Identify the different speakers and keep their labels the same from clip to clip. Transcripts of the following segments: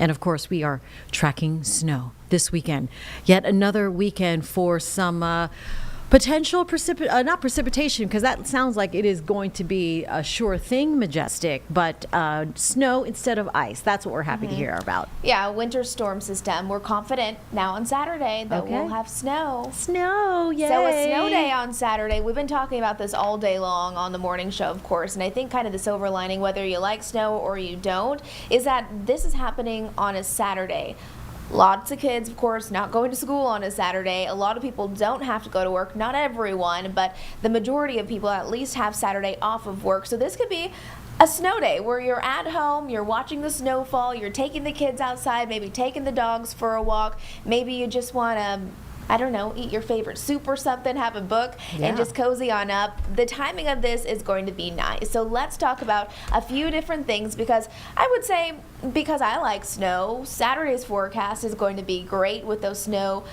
Speaker 1: And of course, we are tracking snow this weekend. Yet another weekend for some potential not precipitation, because that sounds like it is going to be a sure thing, Majestic, but snow instead of ice. That's what we're happy to hear about.
Speaker 2: Yeah, winter storm system. We're confident now on Saturday that we'll have snow.
Speaker 1: Snow, yay!
Speaker 2: So a snow day on Saturday. We've been talking about this all day long on the morning show, of course, and I think kind of the silver lining, whether you like snow or you don't, is that this is happening on a Saturday. Lots of kids, of course, not going to school on a Saturday. A lot of people don't have to go to work. Not everyone, but the majority of people at least have Saturday off of work. So this could be a snow day where you're at home, you're watching the snowfall, you're taking the kids outside, maybe taking the dogs for a walk. Maybe you just want to, I don't know, eat your favorite soup or something, have a book, and just cozy on up. The timing of this is going to be nice. So let's talk about a few different things, because I would say, because I like snow, Saturday's forecast is going to be great with those snow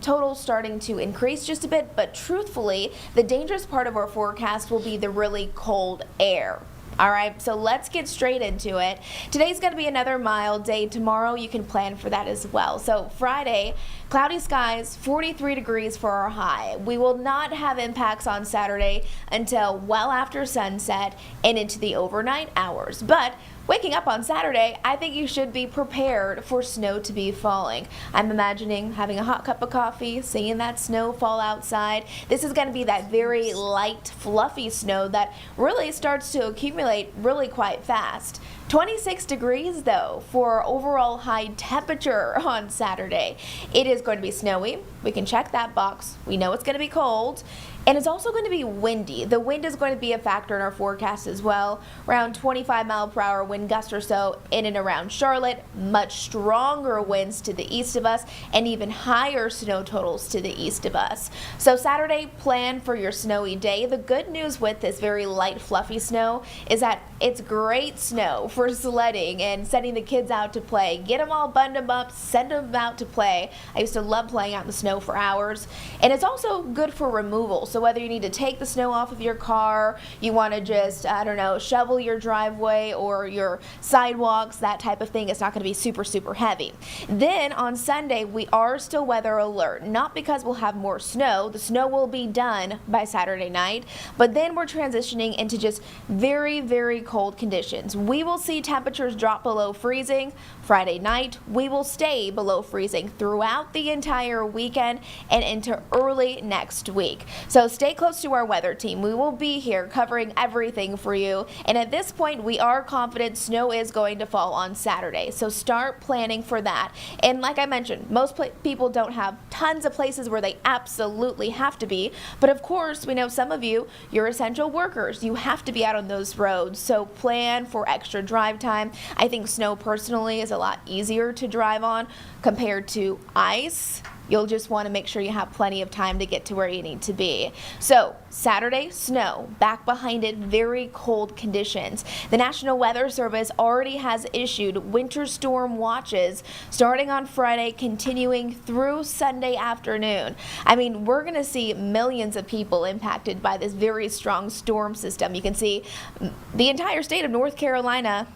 Speaker 2: totals starting to increase just a bit. But truthfully, the dangerous part of our forecast will be the really cold air. All right, so let's get straight into it. Today's going to be another mild day. Tomorrow you can plan for that as well. So Friday, cloudy skies, 43 degrees for our high. We will not have impacts on Saturday until well after sunset and into the overnight hours. But waking up on Saturday, I think you should be prepared for snow to be falling. I'm imagining having a hot cup of coffee, seeing that snow fall outside. This is going to be that very light, fluffy snow that really starts to accumulate really quite fast. 26 degrees, though, for overall high temperature on Saturday. It is going to be snowy. We can check that box. We know it's going to be cold. And it's also going to be windy. The wind is going to be a factor in our forecast as well. Around 25-mile-per-hour wind gusts or so in and around Charlotte. Much stronger winds to the east of us, and even higher snow totals to the east of us. So Saturday, plan for your snowy day. The good news with this very light, fluffy snow is that it's great snow for sledding and sending the kids out to play. Get them all bundled up, send them out to play. I used to love playing out in the snow for hours. And it's also good for removal. So whether you need to take the snow off of your car, you want to just, I don't know, shovel your driveway or your sidewalks, that type of thing, it's not going to be super, super heavy. Then on Sunday, we are still weather alert. Not because we'll have more snow. The snow will be done by Saturday night. But then we're transitioning into just very, very cold conditions. We will see temperatures drop below freezing. Friday night, we will stay below freezing throughout the entire weekend and into early next week. So stay close to our weather team. We will be here covering everything for you. And at this point, we are confident snow is going to fall on Saturday. So start planning for that. And like I mentioned, most people don't have tons of places where they absolutely have to be. But of course, we know some of you, you're essential workers. You have to be out on those roads. So plan for extra drive time. I think snow personally is a lot easier to drive on compared to ice. You'll just want to make sure you have plenty of time to get to where you need to be. So Saturday, snow, back behind it, very cold conditions. The National Weather Service already has issued winter storm watches starting on Friday, continuing through Sunday afternoon. I mean, we're going to see millions of people impacted by this very strong storm system. You can see the entire state of North Carolina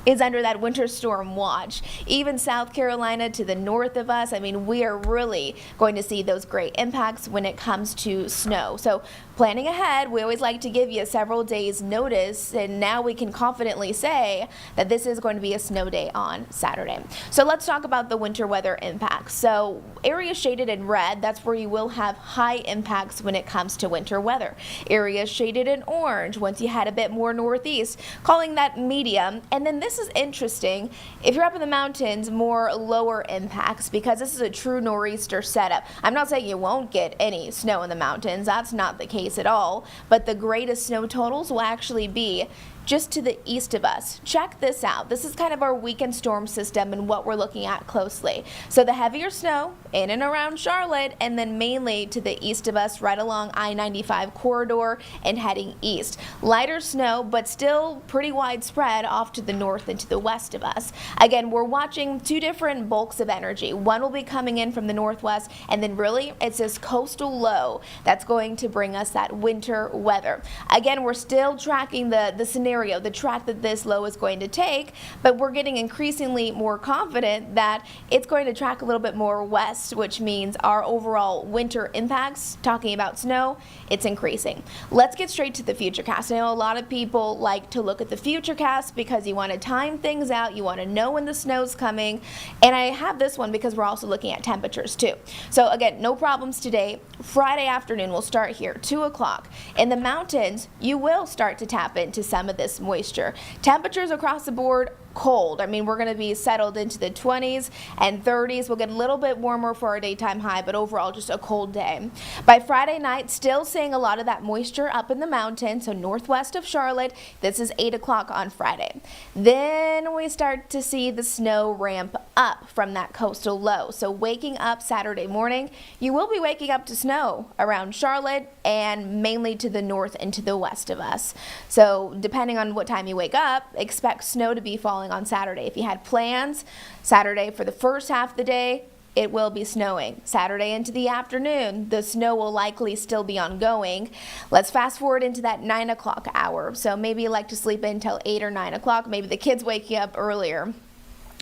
Speaker 2: is under that winter storm watch. Even South Carolina to the north of us, I mean, we are really going to see those great impacts when it comes to snow. So planning ahead, we always like to give you several days notice, and now we can confidently say that this is going to be a snow day on Saturday. So let's talk about the winter weather impacts. So areas shaded in red, that's where you will have high impacts when it comes to winter weather. Areas shaded in orange, once you head a bit more northeast, calling that medium. And then this is interesting. If you're up in the mountains, more lower impacts, because this is a true nor'easter setup. I'm not saying you won't get any snow in the mountains. That's not the case at all. But the greatest snow totals will actually be just to the east of us. Check this out. This is kind of our weekend storm system and what we're looking at closely. So the heavier snow in and around Charlotte, and then mainly to the east of us right along I-95 corridor and heading east. Lighter snow, but still pretty widespread off to the north and to the west of us. Again, we're watching two different bulks of energy. One will be coming in from the northwest, and then really it's this coastal low that's going to bring us that winter weather. Again, we're still tracking the scenario scenario, the track that this low is going to take, but we're getting increasingly more confident that it's going to track a little bit more west, which means our overall winter impacts, talking about snow, it's increasing. Let's get straight to the futurecast. I know a lot of people like to look at the futurecast because you want to time things out, you want to know when the snow's coming, and I have this one because we're also looking at temperatures too. So again, no problems today. Friday afternoon, we'll start here, 2 o'clock. In the mountains, you will start to tap into some of this moisture. Temperatures across the board, cold. I mean, we're going to be settled into the 20s and 30s. We'll get a little bit warmer for our daytime high, but overall just a cold day. By Friday night, still seeing a lot of that moisture up in the mountains, so northwest of Charlotte. This is 8 o'clock on Friday. Then we start to see the snow ramp up from that coastal low. So waking up Saturday morning, you will be waking up to snow around Charlotte and mainly to the north and to the west of us. So depending on what time you wake up, expect snow to be falling on Saturday. If you had plans Saturday for the first half of the day, it will be snowing. Saturday into the afternoon, the snow will likely still be ongoing. Let's fast forward into that 9 o'clock hour. So maybe you like to sleep in until 8 or 9 o'clock. Maybe the kids wake you up earlier.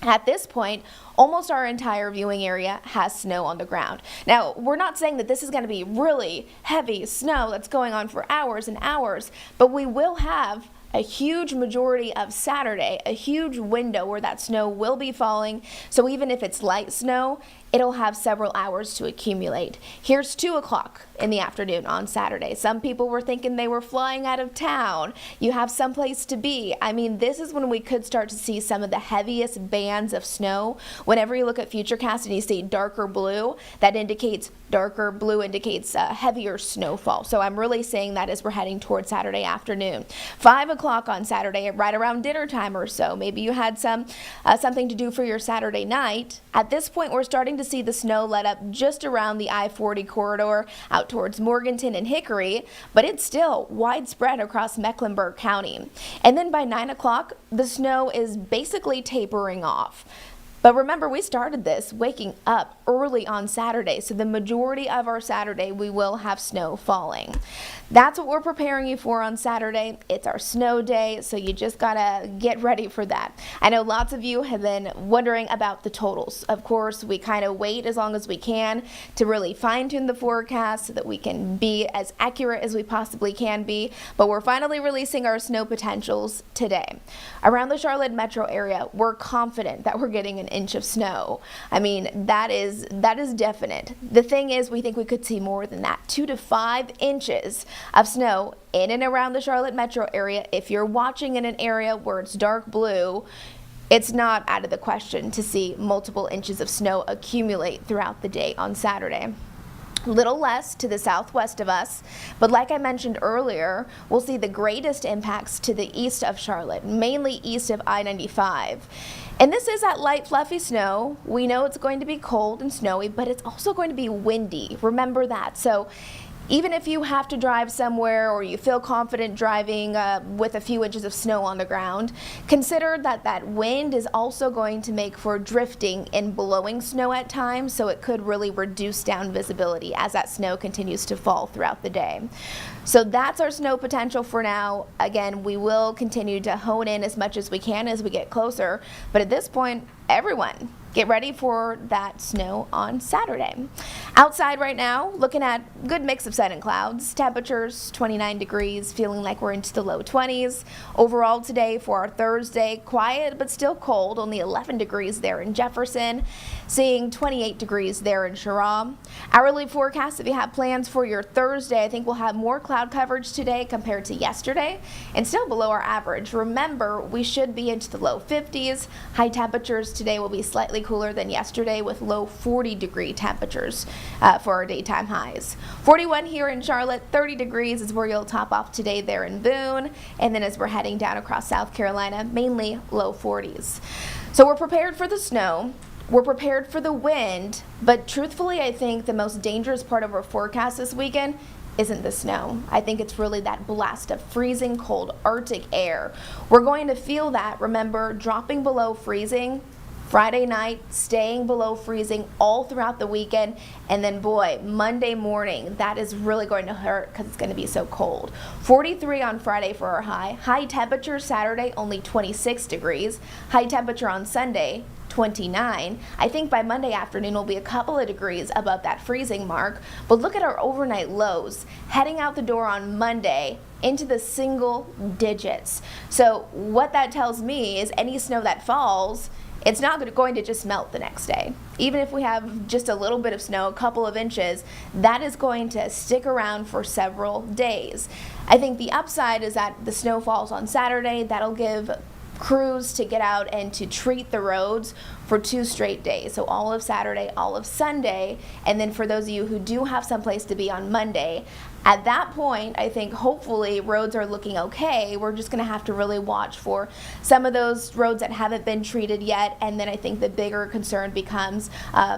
Speaker 2: At this point, almost our entire viewing area has snow on the ground. Now, we're not saying that this is going to be really heavy snow that's going on for hours and hours, but we will have a huge majority of Saturday, a huge window where that snow will be falling. So even if it's light snow, it'll have several hours to accumulate. Here's 2 o'clock in the afternoon on Saturday. Some people were thinking they were flying out of town. You have someplace to be. I mean, this is when we could start to see some of the heaviest bands of snow. Whenever you look at Futurecast and you see darker blue, that indicates darker blue indicates heavier snowfall. So I'm really saying that as we're heading towards Saturday afternoon. 5 o'clock on Saturday, right around dinner time or so. Maybe you had something to do for your Saturday night. At this point, we're starting to see the snow let up just around the I-40 corridor out towards Morganton and Hickory, but it's still widespread across Mecklenburg County. And then by 9 o'clock, the snow is basically tapering off. But remember, we started this waking up early on Saturday, so the majority of our Saturday we will have snow falling. That's what we're preparing you for on Saturday. It's our snow day, so you just gotta get ready for that. I know lots of you have been wondering about the totals. Of course, we kind of wait as long as we can to really fine-tune the forecast so that we can be as accurate as we possibly can be, but we're finally releasing our snow potentials today. Around the Charlotte metro area, we're confident that we're getting an inch of snow. I mean, that is definite. The thing is, we think we could see more than that, 2 to 5 inches of snow in and around the Charlotte metro area. If you're watching in an area where it's dark blue, it's not out of the question to see multiple inches of snow accumulate throughout the day on Saturday. Little less to the southwest of us, but like I mentioned earlier, we'll see the greatest impacts to the east of Charlotte, mainly east of I-95. And this is that light fluffy snow. We know it's going to be cold and snowy, but it's also going to be windy. Remember that. So even if you have to drive somewhere or you feel confident driving with a few inches of snow on the ground, consider that that wind is also going to make for drifting and blowing snow at times, so it could really reduce down visibility as that snow continues to fall throughout the day. So that's our snow potential for now. Again, we will continue to hone in as much as we can as we get closer, but at this point, everyone, get ready for that snow on Saturday. Outside right now, looking at good mix of sun and clouds. Temperatures 29 degrees, feeling like we're into the low 20s. Overall today for our Thursday, quiet but still cold, only 11 degrees there in Jefferson, seeing 28 degrees there in Cheraw. Hourly forecast, if you have plans for your Thursday, I think we'll have more cloud coverage today compared to yesterday and still below our average. Remember, we should be into the low 50s. High temperatures today will be slightly cooler than yesterday with low 40-degree temperatures for our daytime highs. 41 here in Charlotte, 30 degrees is where you'll top off today there in Boone, and then as we're heading down across South Carolina, mainly low 40s. So we're prepared for the snow. We're prepared for the wind, but truthfully, I think the most dangerous part of our forecast this weekend isn't the snow. I think it's really that blast of freezing cold Arctic air. We're going to feel that, remember, dropping below freezing Friday night, staying below freezing all throughout the weekend. And then, boy, Monday morning, that is really going to hurt because it's going to be so cold. 43 on Friday for our high. High temperature Saturday, only 26 degrees. High temperature on Sunday, 29. I think by Monday afternoon will be a couple of degrees above that freezing mark. But look at our overnight lows. Heading out the door on Monday into the single digits. So what that tells me is any snow that falls, it's not going to just melt the next day. Even if we have just a little bit of snow, a couple of inches, that is going to stick around for several days. I think the upside is that the snow falls on Saturday. That'll give crews to get out and to treat the roads for 2 straight days. So all of Saturday, all of Sunday, and then for those of you who do have someplace to be on Monday, at that point, I think hopefully roads are looking okay. We're just going to have to really watch for some of those roads that haven't been treated yet. And then I think the bigger concern becomes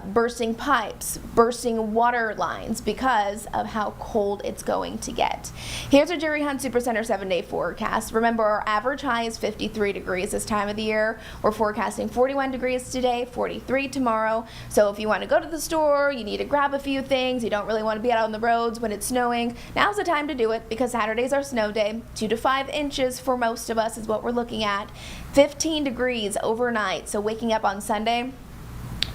Speaker 2: bursting pipes, bursting water lines because of how cold it's going to get. Here's a Jerry Hunt Supercenter 7-day forecast. Remember, our average high is 53 degrees this time of the year. We're forecasting 41 degrees today, 43 tomorrow. So if you want to go to the store, you need to grab a few things, you don't really want to be out on the roads when it's snowing, now's the time to do it because Saturday's our snow day. 2 to 5 inches for most of us is what we're looking at. 15 degrees overnight, so waking up on Sunday,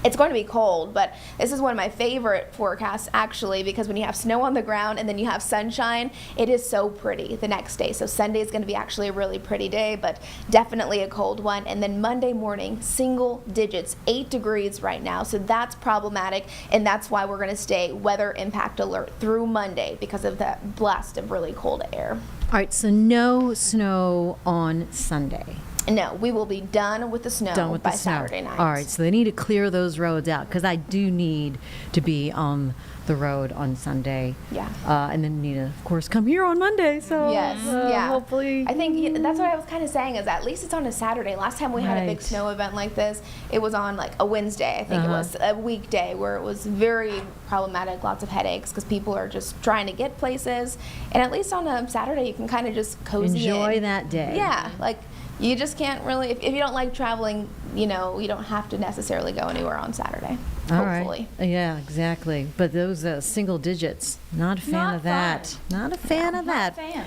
Speaker 2: it's going to be cold, but this is one of my favorite forecasts actually because when you have snow on the ground and then you have sunshine, it is so pretty the next day. So Sunday is going to be actually a really pretty day, but definitely a cold one. And then Monday morning, single digits, 8 degrees right now. So that's problematic, and that's why we're going to stay weather impact alert through Monday because of that blast of really cold air.
Speaker 1: All right, so no snow on Sunday.
Speaker 2: No, we will be done with the snow by Saturday night.
Speaker 1: All right, so they need to clear those roads out because I do need to be on the road on Sunday.
Speaker 2: Yeah.
Speaker 1: And then need to, of course, come here on Monday. So
Speaker 2: yes, yeah.
Speaker 1: Hopefully.
Speaker 2: I think that's what I was kind of saying is at least it's on a Saturday. Last time we had a big snow event like this, it was on like a Wednesday. I think it was a weekday where it was very problematic, lots of headaches because people are just trying to get places. And at least on a Saturday, you can kind of just cozy
Speaker 1: enjoy
Speaker 2: in.
Speaker 1: that day.
Speaker 2: Yeah, like you just can't really, if you don't like traveling, you don't have to necessarily go anywhere on Saturday.
Speaker 1: All
Speaker 2: Hopefully.
Speaker 1: right. Yeah, exactly. But those single digits, not a fan of that. Not a fan of that.
Speaker 3: Fan.